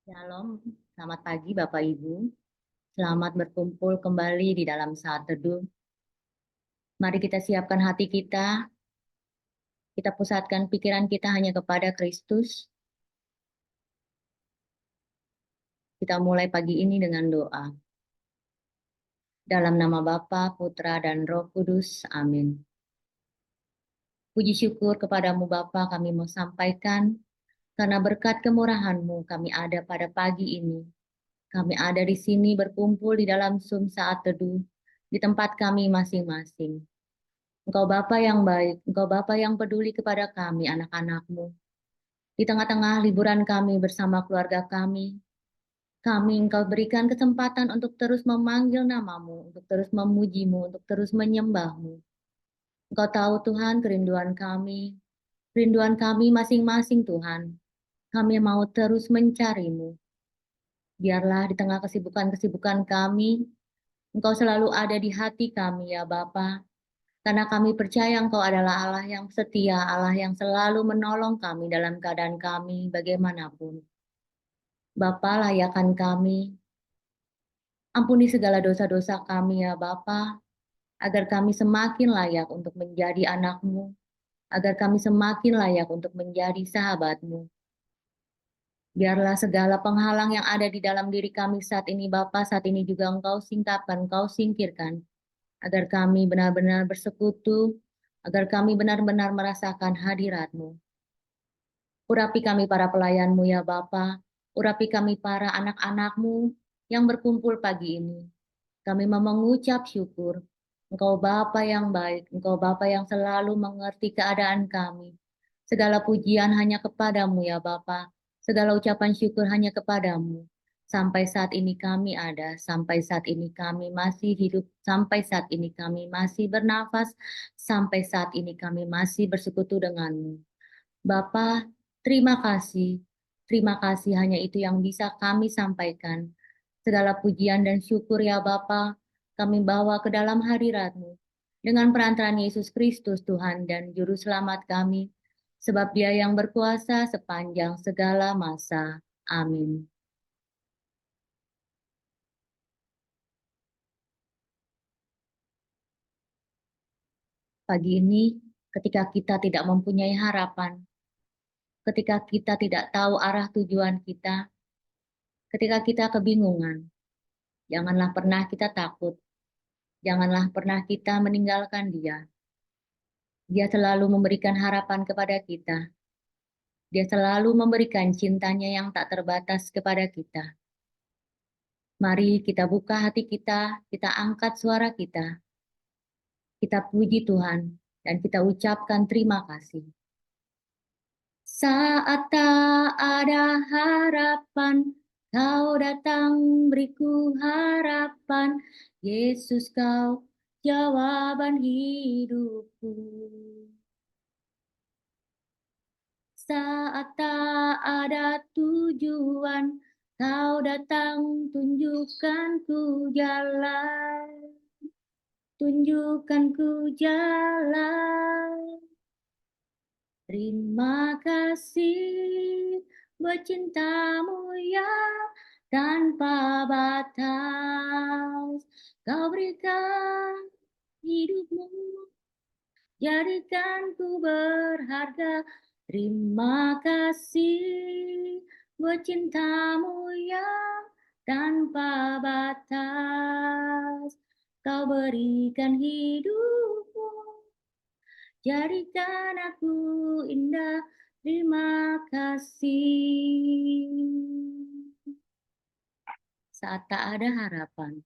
Shalom, selamat pagi Bapak Ibu. Selamat berkumpul kembali di dalam saat teduh. Mari kita siapkan hati kita pusatkan pikiran kita hanya kepada Kristus. Kita mulai pagi ini dengan doa. Dalam nama Bapa, Putra, dan Roh Kudus. Amin. Puji syukur kepadamu Bapa kami mau sampaikan, karena berkat kemurahan-Mu kami ada pada pagi ini. Kami ada di sini berkumpul di dalam Zoom saat teduh, di tempat kami masing-masing. Engkau Bapa yang baik, Engkau Bapa yang peduli kepada kami, anak-anak-Mu. Di tengah-tengah liburan kami bersama keluarga kami Engkau berikan kesempatan untuk terus memanggil namamu, untuk terus memujimu, untuk terus menyembahmu. Engkau tahu Tuhan kerinduan kami masing-masing Tuhan. Kami mau terus mencarimu. Biarlah di tengah kesibukan-kesibukan kami, Engkau selalu ada di hati kami ya Bapa. Karena kami percaya Engkau adalah Allah yang setia, Allah yang selalu menolong kami dalam keadaan kami bagaimanapun. Bapa, layakan kami, ampuni segala dosa-dosa kami ya Bapa, agar kami semakin layak untuk menjadi anak-Mu, agar kami semakin layak untuk menjadi sahabat-Mu. Biarlah segala penghalang yang ada di dalam diri kami saat ini Bapa, saat ini juga Engkau singkapkan, Engkau singkirkan, agar kami benar-benar bersekutu, agar kami benar-benar merasakan hadirat-Mu. Urapi kami para pelayan-Mu ya Bapa, urapi kami para anak-anak-Mu yang berkumpul pagi ini. Kami mau mengucap syukur. Engkau Bapa yang baik, Engkau Bapa yang selalu mengerti keadaan kami. Segala pujian hanya kepadamu ya Bapa, segala ucapan syukur hanya kepadamu. Sampai saat ini kami ada, sampai saat ini kami masih hidup, sampai saat ini kami masih bernafas, sampai saat ini kami masih bersekutu denganmu. Bapa, terima kasih. Terima kasih hanya itu yang bisa kami sampaikan. Segala pujian dan syukur ya Bapa, kami bawa ke dalam hadirat-Mu. Dengan perantaraan Yesus Kristus Tuhan dan Juru Selamat kami, sebab Dia yang berkuasa sepanjang segala masa. Amin. Pagi ini, ketika kita tidak mempunyai harapan, ketika kita tidak tahu arah tujuan kita, ketika kita kebingungan, janganlah pernah kita takut. Janganlah pernah kita meninggalkan Dia. Dia selalu memberikan harapan kepada kita. Dia selalu memberikan cintanya yang tak terbatas kepada kita. Mari kita buka hati kita angkat suara kita puji Tuhan, dan kita ucapkan terima kasih. Saat tak ada harapan, Kau datang beriku harapan. Yesus Kau jawaban hidupku. Saat tak ada tujuan, Kau datang tunjukkan ku jalan. Tunjukkan ku jalan. Terima kasih buat cintamu yang tanpa batas. Kau berikan hidupmu, jadikan ku berharga. Terima kasih buat cintamu yang tanpa batas. Kau berikan hidupmu, jadikan aku indah. Terima kasih. Saat tak ada harapan,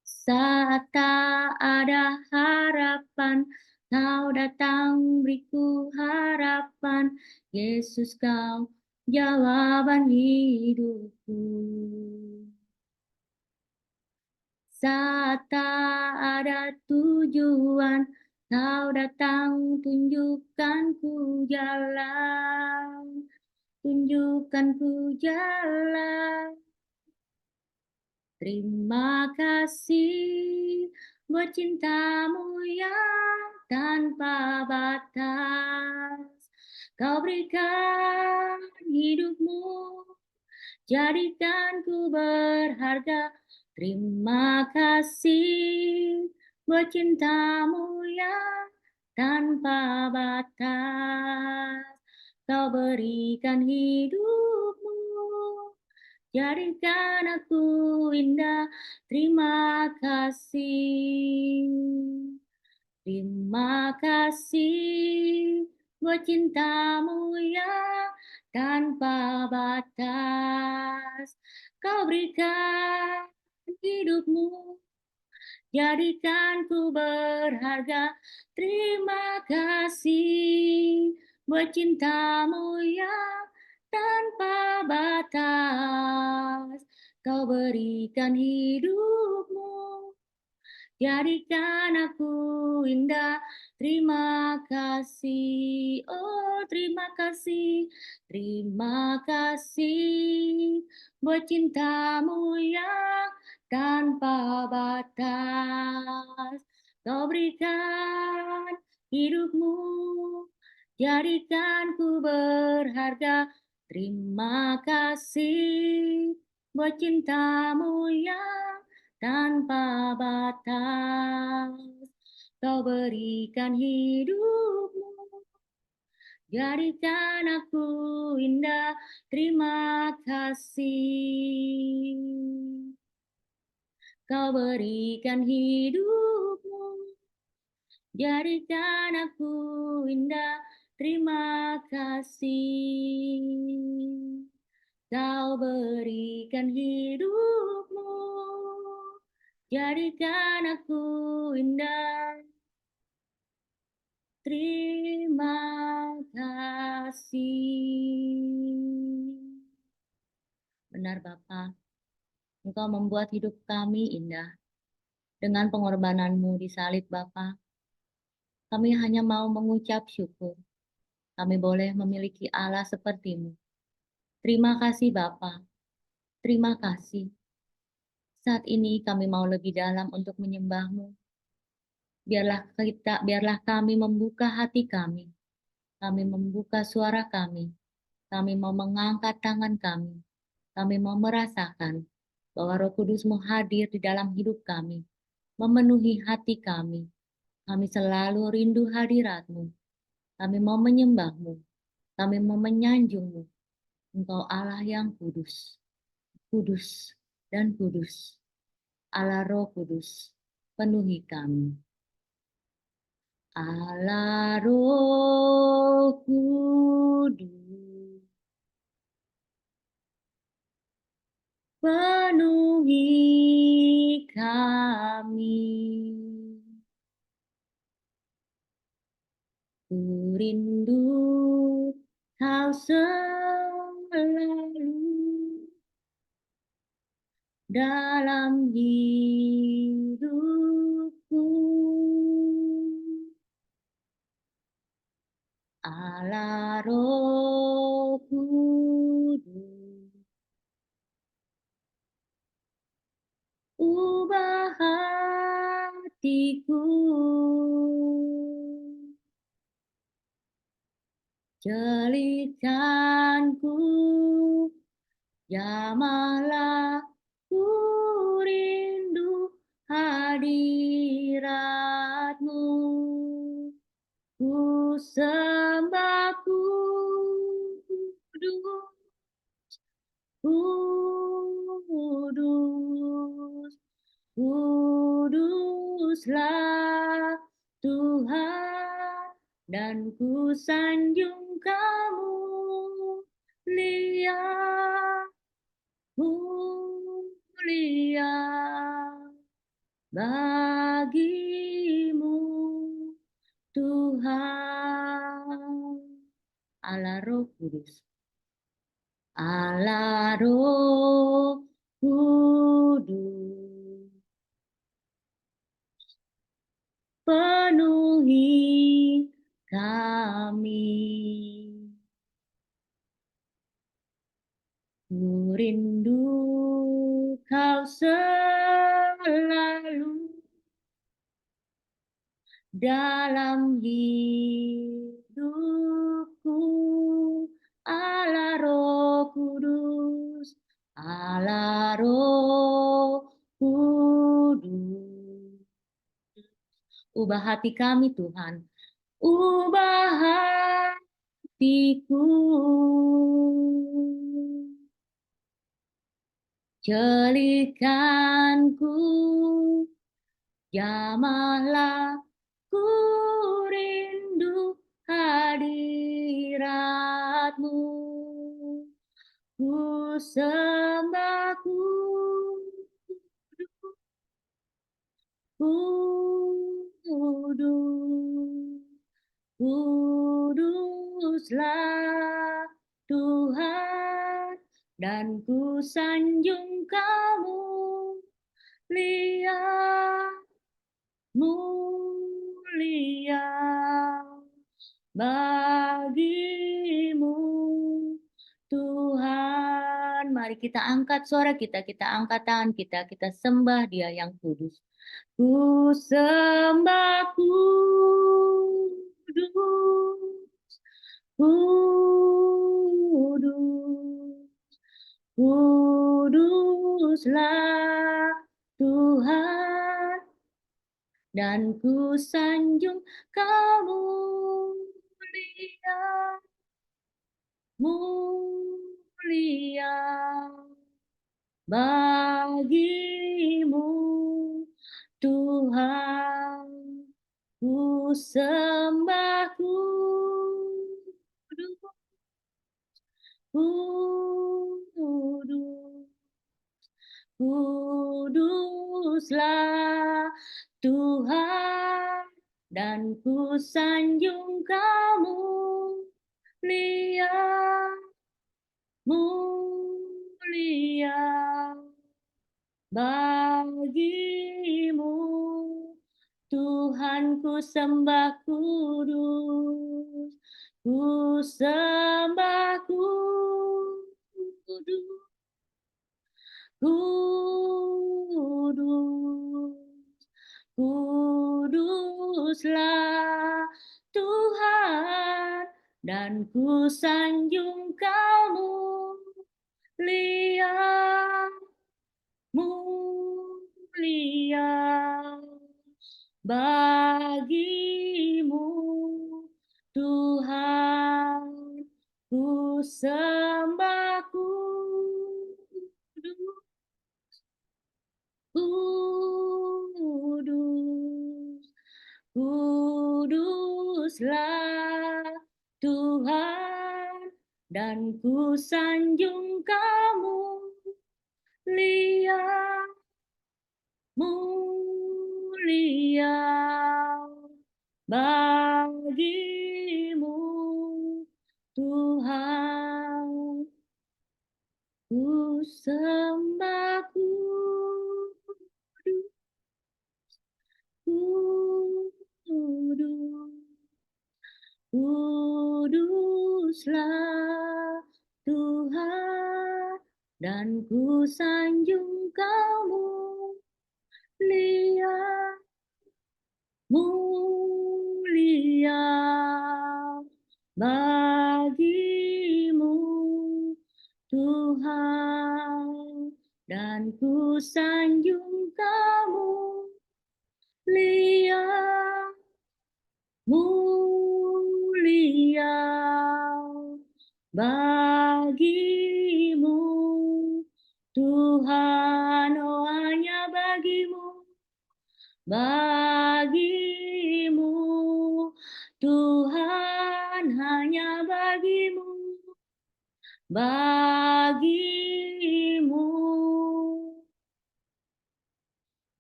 saat tak ada harapan, Kau datang beriku harapan. Yesus Kau jawaban hidupku. Saat tak ada tujuan, Kau datang tunjukkan ku jalan. Tunjukkan ku jalan. Terima kasih buat cintamu yang tanpa batas. Kau berikan hidupmu, jadikanku berharga. Terima kasih buat cintamu yang tanpa batas. Kau berikan hidupmu, jadikan aku indah. Terima kasih. Terima kasih buat cintamu yang tanpa batas. Kau berikan hidupmu, jadikan ku berharga. Terima kasih buat cintamu yang tanpa batas. Kau berikan hidupmu, jadikan aku indah. Terima kasih, oh terima kasih. Terima kasih buat cintamu yang tanpa batas. Kau berikan hidupmu, jadikan ku berharga. Terima kasih buat cintamu yang tanpa batas. Kau berikan hidupmu, jadikan aku indah. Terima kasih. Kau berikan hidupmu, jadikan aku indah. Terima kasih. Kau berikan hidupmu, jadikan aku indah. Terima kasih. Benar Bapa, Engkau membuat hidup kami indah. Dengan pengorbananmu di salib Bapa, kami hanya mau mengucap syukur. Kami boleh memiliki Allah sepertimu. Terima kasih Bapa, terima kasih. Saat ini kami mau lebih dalam untuk menyembahmu. Biarlah kami membuka hati kami. Kami membuka suara kami. Kami mau mengangkat tangan kami. Kami mau merasakan bahwa Roh Kudus-Mu hadir di dalam hidup kami, memenuhi hati kami. Kami selalu rindu hadirat-Mu. Kami mau menyembah-Mu. Kami mau menyanjung-Mu. Engkau Allah yang kudus, kudus dan kudus. Allah Roh Kudus, penuhi kami. Allah Roh Kudus, penuhi kami. Ku rindu kau selalu dalam hidupku. Allah Roh Kudus, ubah hatiku, jelitkanku, jamahlah ku rindu hadirat-Mu. Ku sembah kudus, kudus, kuduslah Tuhan, dan ku sanjung Kamu mulia, mulia bagimu Tuhan. Allah Roh Kudus, Allah Roh Kudus, penuhi kami. Ku rindu kau selalu dalam hidupku. Allah Roh Kudus, ubah hati kami Tuhan. Ubah hatiku. Jelikanku, jamahlah ku rindu hadiratmu. Ku sembah kudus, kuduslah Tuhan, dan ku sanjung kamu, mulia bagimu Tuhan. Mari kita angkat suara kita angkat tangan kita sembah Dia yang kudus. Ku sembah kudus, kudus, kuduslah Tuhan, dan ku sanjung kamu, mulia bagimu Tuhan. Ku sembah kudus, kudus, kuduslah Tuhan, dan ku sanjung kamu, mulia bagimu Tuhan. Ku sembah kudus, ku sembah kudus, kudus, kuduslah Tuhan, dan ku sanjung kamu, mulia bagimu Tuhan. Ku sembah kudus, kuduslah Tuhan, dan ku sanjung kamu, mulia bagimu Tuhan. Ku sembah kudus, kudus, kuduslah Tuhan, dan ku sanjung kamu, mulia bagimu Tuhan, dan ku sanjung kamu, mulia bagimu Tuhan. Oh, hanya bagimu Tuhan, hanya bagimu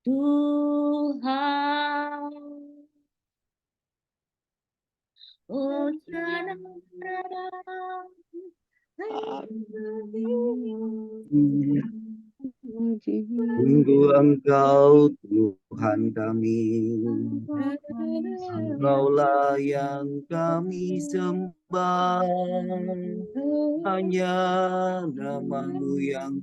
Tuhan. Oh, Sungguh Engkau Tuhan kami, Engkaulah yang kami sembah, hanya nama-Mu yang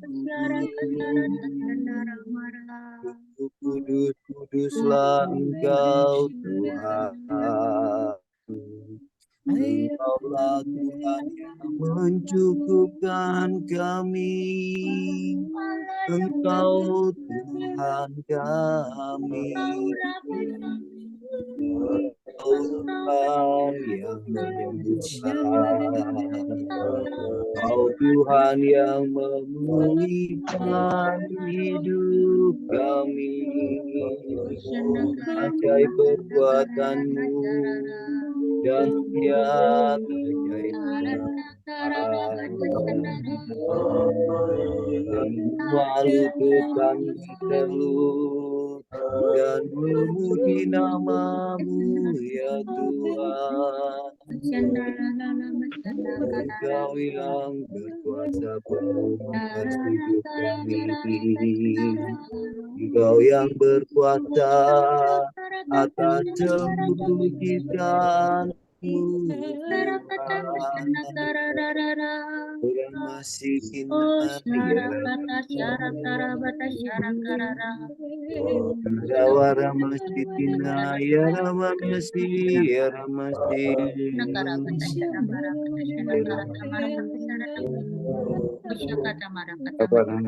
kudus, kuduslah Engkau Tuhan. Engkaulah Tuhan yang mencukupkan kami, Engkau Tuhan kami. Tuhan yang menyembuhkan, Kau Tuhan yang memulihkan hidup kami. Ajaib perbuatan-Mu dan setiap ajaib Kami lutut kami telut dan memuji nama-Mu ya Tuhan. Engkau yang berkuasa penuh atas hidup kami. Engkau yang berkuasa atas seluruh ciptaan-Mu. Orang masih Oh, ya Rawara masih ya Ramasi ya Ramasi.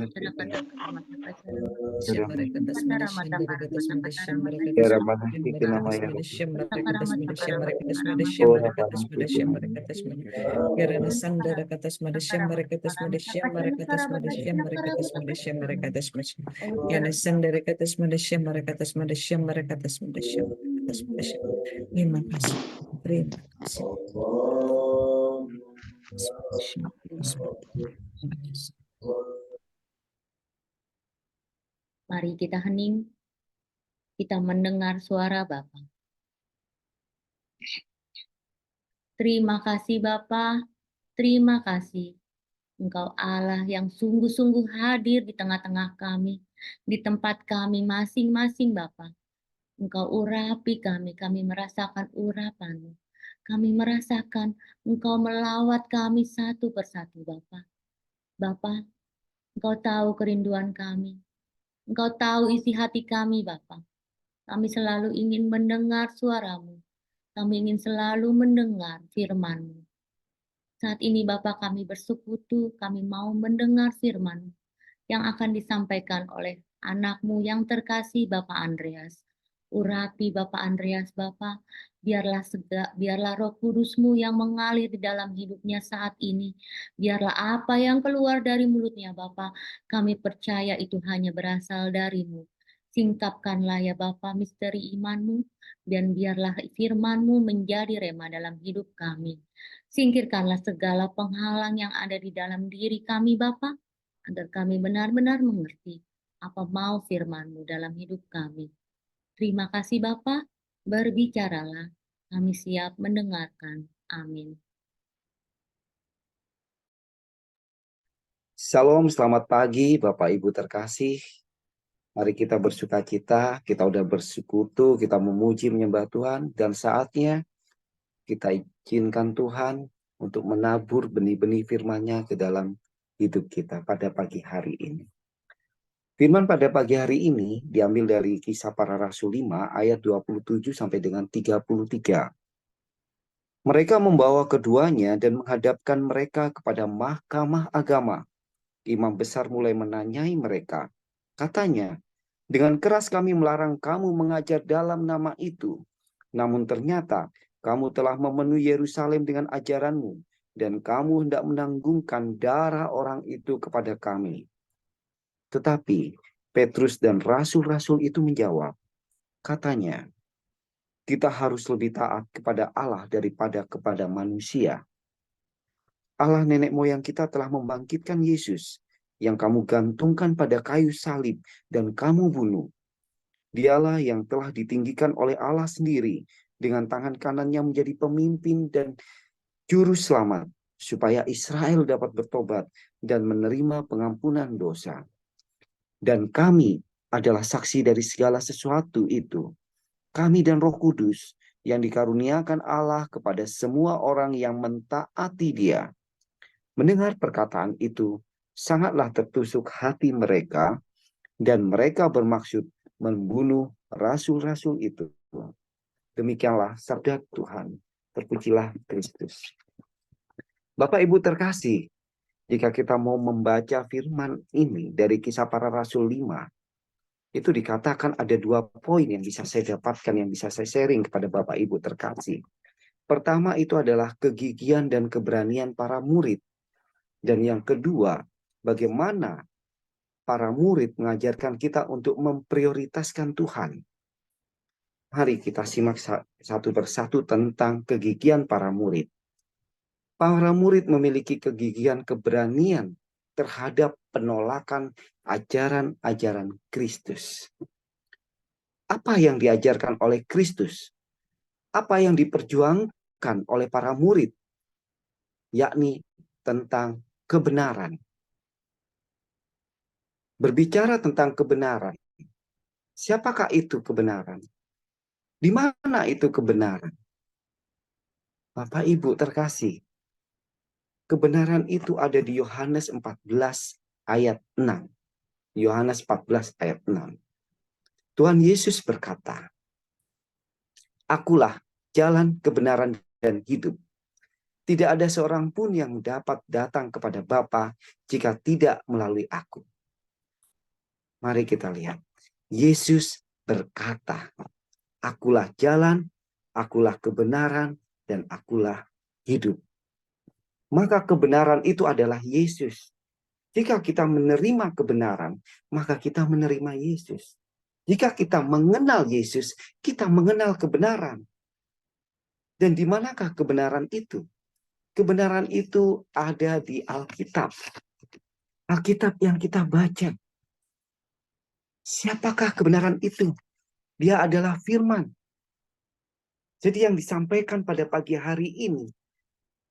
Terima kasih. Terima kasih. Mari kita hening, kita mendengar suara Bapa. Terima kasih Bapa, terima kasih. Engkau Allah yang sungguh-sungguh hadir di tengah-tengah kami, di tempat kami masing-masing Bapa. Engkau urapi kami merasakan urapan-Mu. Kami merasakan Engkau melawat kami satu persatu Bapa. Bapa, Engkau tahu kerinduan kami. Engkau tahu isi hati kami, Bapa. Kami selalu ingin mendengar suara-Mu. Kami ingin selalu mendengar firman-Mu. Saat ini, Bapa, kami bersekutu, kami mau mendengar firman yang akan disampaikan oleh anak-Mu yang terkasih, Bapak Andreas. Urapi Bapak Andreas, Bapak, biarlah Roh Kudus-Mu yang mengalir di dalam hidupnya saat ini. Biarlah apa yang keluar dari mulutnya, Bapak, kami percaya itu hanya berasal dari-Mu. Singkapkanlah ya Bapak misteri iman-Mu, dan biarlah firman-Mu menjadi rema dalam hidup kami. Singkirkanlah segala penghalang yang ada di dalam diri kami, Bapak, agar kami benar-benar mengerti apa mau firman-Mu dalam hidup kami. Terima kasih Bapa, berbicaralah, kami siap mendengarkan. Amin. Salam, selamat pagi Bapak Ibu terkasih. Mari kita bersukacita, kita udah bersekutu, kita memuji menyembah Tuhan, dan saatnya kita izinkan Tuhan untuk menabur benih-benih firman-Nya ke dalam hidup kita pada pagi hari ini. Firman pada pagi hari ini diambil dari Kisah Para Rasul 5 ayat 27 sampai dengan 33. Mereka membawa keduanya dan menghadapkan mereka kepada mahkamah agama. Imam besar mulai menanyai mereka. Katanya, dengan keras kami melarang kamu mengajar dalam nama itu. Namun ternyata kamu telah memenuhi Yerusalem dengan ajaranmu, dan kamu hendak menanggungkan darah orang itu kepada kami. Tetapi Petrus dan rasul-rasul itu menjawab, katanya, kita harus lebih taat kepada Allah daripada kepada manusia. Allah nenek moyang kita telah membangkitkan Yesus, yang kamu gantungkan pada kayu salib dan kamu bunuh. Dialah yang telah ditinggikan oleh Allah sendiri, dengan tangan kanannya menjadi pemimpin dan juru selamat, supaya Israel dapat bertobat dan menerima pengampunan dosa. Dan kami adalah saksi dari segala sesuatu itu. Kami dan Roh Kudus yang dikaruniakan Allah kepada semua orang yang mentaati Dia. Mendengar perkataan itu, sangatlah tertusuk hati mereka, dan mereka bermaksud membunuh rasul-rasul itu. Demikianlah sabda Tuhan. Terpujilah Kristus. Bapak Ibu terkasih, jika kita mau membaca firman ini dari Kisah Para Rasul 5, Itu dikatakan ada 2 poin yang bisa saya dapatkan, yang bisa saya sharing kepada Bapak Ibu terkasih. Pertama itu adalah kegigihan dan keberanian para murid. Dan yang kedua, bagaimana para murid mengajarkan kita untuk memprioritaskan Tuhan. Mari kita simak satu persatu tentang kegigihan para murid. Para murid memiliki kegigihan keberanian terhadap penolakan ajaran-ajaran Kristus. Apa yang diajarkan oleh Kristus? Apa yang diperjuangkan oleh para murid? Yakni tentang kebenaran. Berbicara tentang kebenaran. Siapakah itu kebenaran? Di mana itu kebenaran? Bapak Ibu terkasih, kebenaran itu ada di Yohanes 14 ayat 6. Yohanes 14 ayat 6. Tuhan Yesus berkata, "Akulah jalan, kebenaran, dan hidup. Tidak ada seorang pun yang dapat datang kepada Bapa jika tidak melalui aku." Mari kita lihat. Yesus berkata, "Akulah jalan, akulah kebenaran, dan akulah hidup." Maka kebenaran itu adalah Yesus. Jika kita menerima kebenaran, maka kita menerima Yesus. Jika kita mengenal Yesus, kita mengenal kebenaran. Dan di manakah kebenaran itu? Kebenaran itu ada di Alkitab. Alkitab yang kita baca. Siapakah kebenaran itu? Dia adalah firman. Jadi yang disampaikan pada pagi hari ini,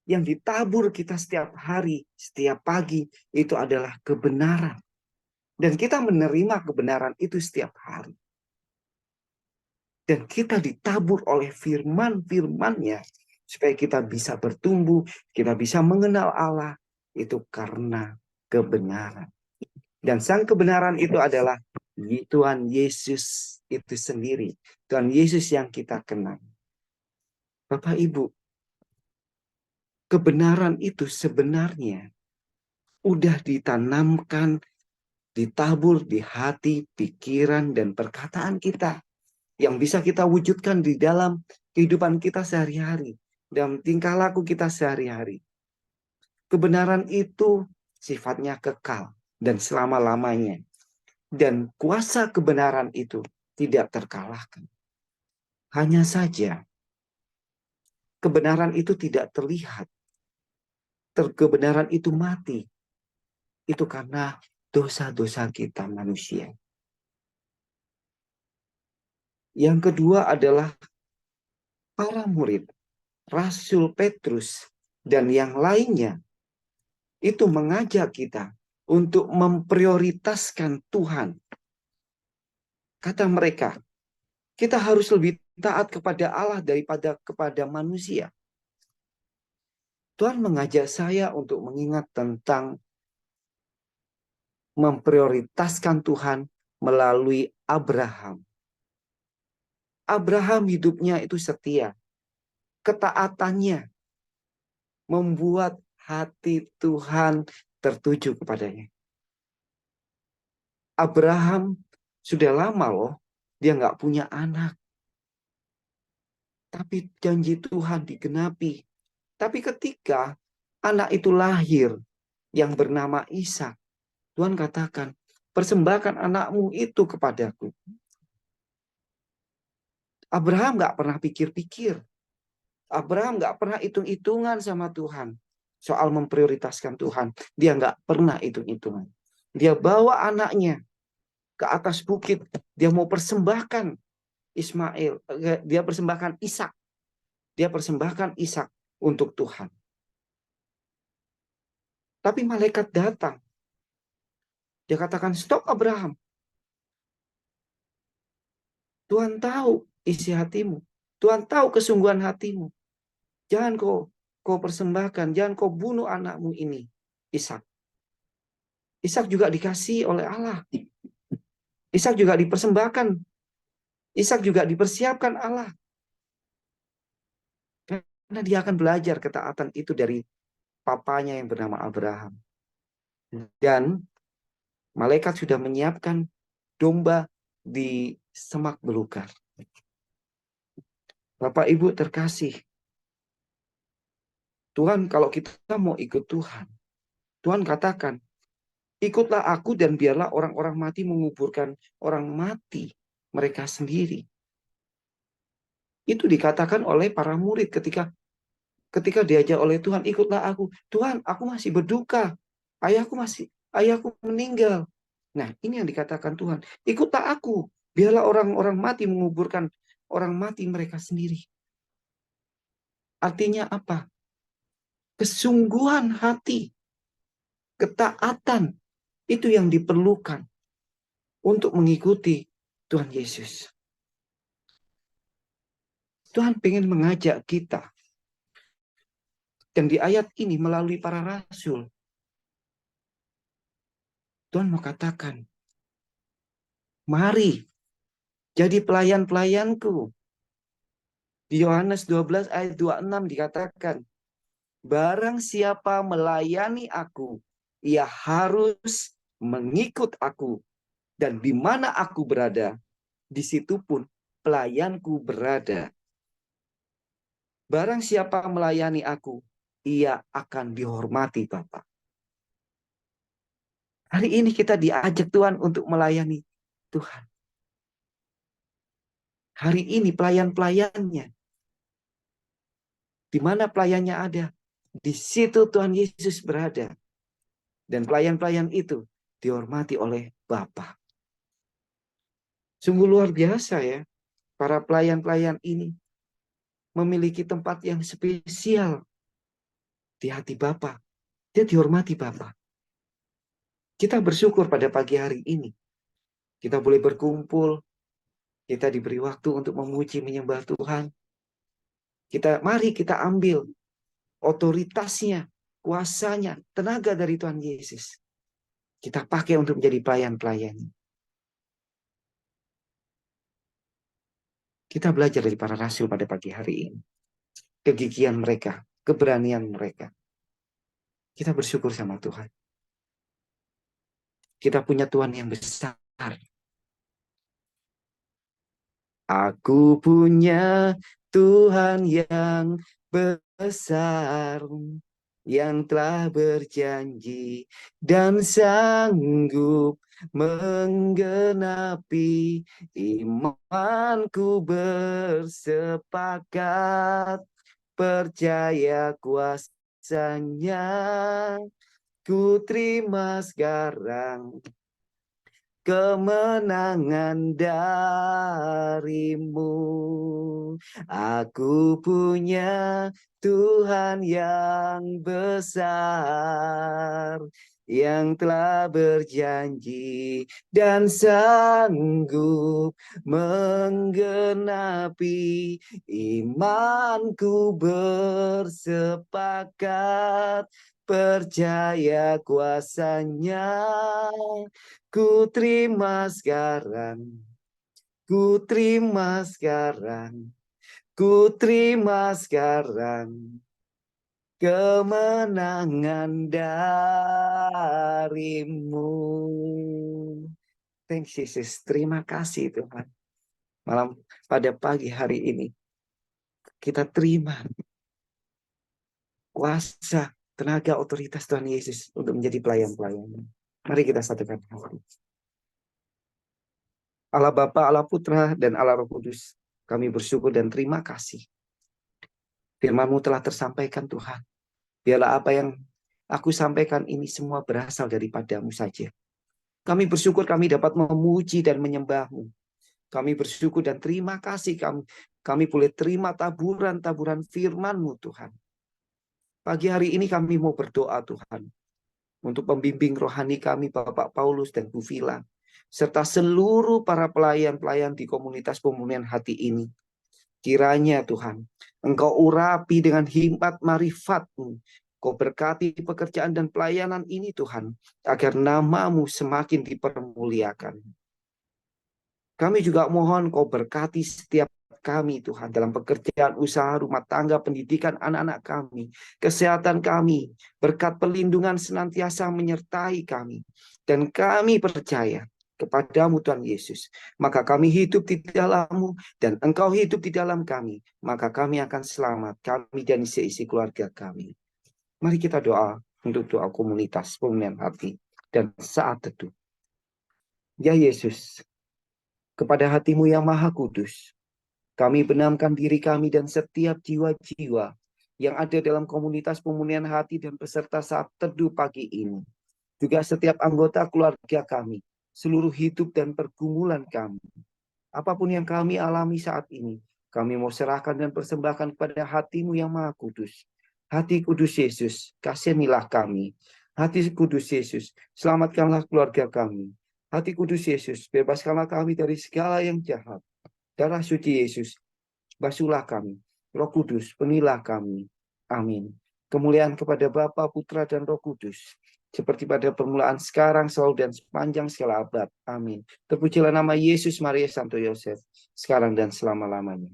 yang ditabur kita setiap hari, setiap pagi, itu adalah kebenaran. Dan kita menerima kebenaran itu setiap hari. Dan kita ditabur oleh firman-firmannya, supaya kita bisa bertumbuh, kita bisa mengenal Allah, itu karena kebenaran. Dan sang kebenaran itu adalah Tuhan Yesus itu sendiri. Tuhan Yesus yang kita kenal. Bapak Ibu, kebenaran itu sebenarnya udah ditanamkan, ditabur di hati, pikiran, dan perkataan kita. Yang bisa kita wujudkan di dalam kehidupan kita sehari-hari. Dalam tingkah laku kita sehari-hari. Kebenaran itu sifatnya kekal dan selama-lamanya. Dan kuasa kebenaran itu tidak terkalahkan. Hanya saja, kebenaran itu tidak terlihat. Kebenaran itu mati. Itu karena dosa-dosa kita manusia. Yang kedua adalah para murid, Rasul Petrus, dan yang lainnya, itu mengajak kita untuk memprioritaskan Tuhan. Kata mereka, kita harus lebih taat kepada Allah daripada kepada manusia. Tuhan mengajak saya untuk mengingat tentang memprioritaskan Tuhan melalui Abraham. Abraham hidupnya itu setia. Ketaatannya membuat hati Tuhan tertuju kepadanya. Abraham sudah lama loh, dia nggak punya anak. Tapi janji Tuhan digenapi. Tapi ketika anak itu lahir yang bernama Ishak, Tuhan katakan, persembahkan anakmu itu kepadaku. Abraham nggak pernah pikir-pikir. Abraham nggak pernah hitung-hitungan sama Tuhan. Soal memprioritaskan Tuhan. Dia nggak pernah hitung-hitungan. Dia bawa anaknya ke atas bukit. Dia mau persembahkan Ismail. Dia persembahkan Ishak. Dia persembahkan Ishak untuk Tuhan. Tapi malaikat datang. Dia katakan, stop Abraham. Tuhan tahu isi hatimu. Tuhan tahu kesungguhan hatimu. Jangan kau persembahkan. Jangan kau bunuh anakmu ini, Ishak. Ishak juga dikasihi oleh Allah. Ishak juga dipersembahkan. Ishak juga dipersiapkan Allah. Karena dia akan belajar ketaatan itu dari papanya yang bernama Abraham. Dan malaikat sudah menyiapkan domba di semak belukar. Bapak Ibu terkasih, Tuhan kalau kita mau ikut Tuhan, Tuhan katakan, ikutlah aku dan biarlah orang-orang mati menguburkan orang mati mereka sendiri. Itu dikatakan oleh para murid ketika diajak oleh Tuhan, ikutlah aku. Tuhan, aku masih berduka. Ayahku meninggal. Nah, ini yang dikatakan Tuhan. Ikutlah aku. Biarlah orang-orang mati menguburkan orang mati mereka sendiri. Artinya apa? Kesungguhan hati, ketaatan, itu yang diperlukan untuk mengikuti Tuhan Yesus. Tuhan pengen mengajak kita. Dan di ayat ini melalui para rasul, Tuhan mau katakan, mari jadi pelayan-pelayanku. Di Yohanes 12 ayat 26 dikatakan, barang siapa melayani aku, ia harus mengikut aku. Dan di mana aku berada, di situ pun pelayanku berada. Barang siapa melayani aku, ia akan dihormati Bapa. Hari ini kita diajak Tuhan untuk melayani Tuhan. Hari ini pelayan-pelayannya. Di mana pelayannya ada? Di situ Tuhan Yesus berada. Dan pelayan-pelayan itu dihormati oleh Bapa. Sungguh luar biasa ya. Para pelayan-pelayan ini memiliki tempat yang spesial di hati Bapa. Dia dihormati Bapa. Kita bersyukur pada pagi hari ini. Kita boleh berkumpul. Kita diberi waktu untuk memuji, menyembah Tuhan. Mari kita ambil otoritasnya, kuasanya, tenaga dari Tuhan Yesus. Kita pakai untuk menjadi pelayan-pelayan. Kita belajar dari para rasul pada pagi hari ini. Kegigihan mereka, keberanian mereka. Kita bersyukur sama Tuhan. Kita punya Tuhan yang besar. Aku punya Tuhan yang besar, yang telah berjanji dan sanggup menggenapi imanku bersepakat, percaya kuasanya, ku terima sekarang kemenangan darimu. Aku punya Tuhan yang besar, yang telah berjanji dan sanggup menggenapi imanku bersepakat, percaya kuasanya, ku terima sekarang, ku terima sekarang, ku terima sekarang kemenangan darimu. Thanks Jesus, terima kasih Tuhan. Malam pada pagi hari ini kita terima kuasa, tenaga, otoritas Tuhan Yesus untuk menjadi pelayan-pelayan. Mari kita satukan hati. Allah Bapa, Allah Putra, dan Allah Roh Kudus, kami bersyukur dan terima kasih. Firman-Mu telah tersampaikan Tuhan. Biarlah apa yang aku sampaikan ini semua berasal daripada-Mu saja. Kami bersyukur kami dapat memuji dan menyembah-Mu. Kami bersyukur dan terima kasih kami boleh terima taburan-taburan firman-Mu Tuhan. Pagi hari ini kami mau berdoa Tuhan. Untuk pembimbing rohani kami Bapak Paulus dan Bu Vila. Serta seluruh para pelayan-pelayan di komunitas pemulihan hati ini. Kiranya Tuhan, Engkau urapi dengan hikmat marifat-Mu. Kau berkati pekerjaan dan pelayanan ini Tuhan. Agar nama-Mu semakin dipermuliakan. Kami juga mohon Kau berkati setiap kami Tuhan dalam pekerjaan, usaha, rumah tangga, pendidikan anak-anak kami, kesehatan kami, berkat perlindungan senantiasa menyertai kami. Dan kami percaya kepadamu Tuhan Yesus. Maka kami hidup di dalam-Mu dan Engkau hidup di dalam kami. Maka kami akan selamat, kami dan seisi keluarga kami. Mari kita doa untuk doa komunitas pemulihan hati dan saat teduh. Ya Yesus, kepada hati-Mu yang Maha Kudus, kami benamkan diri kami dan setiap jiwa-jiwa yang ada dalam komunitas pemulihan hati dan peserta saat teduh pagi ini. Juga setiap anggota keluarga kami, seluruh hidup dan pergumulan kami. Apapun yang kami alami saat ini, kami mau serahkan dan persembahkan kepada hati-Mu yang Maha Kudus. Hati Kudus Yesus, kasihanilah kami. Hati Kudus Yesus, selamatkanlah keluarga kami. Hati Kudus Yesus, bebaskanlah kami dari segala yang jahat. Darah suci Yesus, basuhlah kami. Roh Kudus, penuhilah kami. Amin. Kemuliaan kepada Bapa, Putra, dan Roh Kudus, seperti pada permulaan, sekarang, selalu, dan sepanjang segala abad. Amin. Terpujilah nama Yesus, Maria, Santo Yosef, sekarang dan selama-lamanya.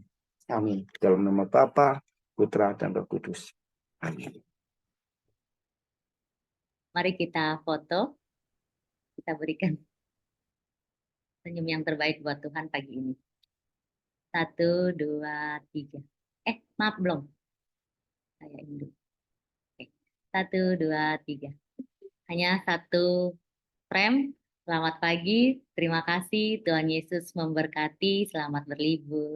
Amin. Dalam nama Bapa, Putra, dan Roh Kudus. Amin. Mari kita foto. Kita berikan senyum yang terbaik buat Tuhan pagi ini. 1, 2, 3. Maaf belum. Saya ini dulu. Oke. 1, 2, 3. Hanya satu frame. Selamat pagi. Terima kasih. Tuhan Yesus memberkati. Selamat berlibur.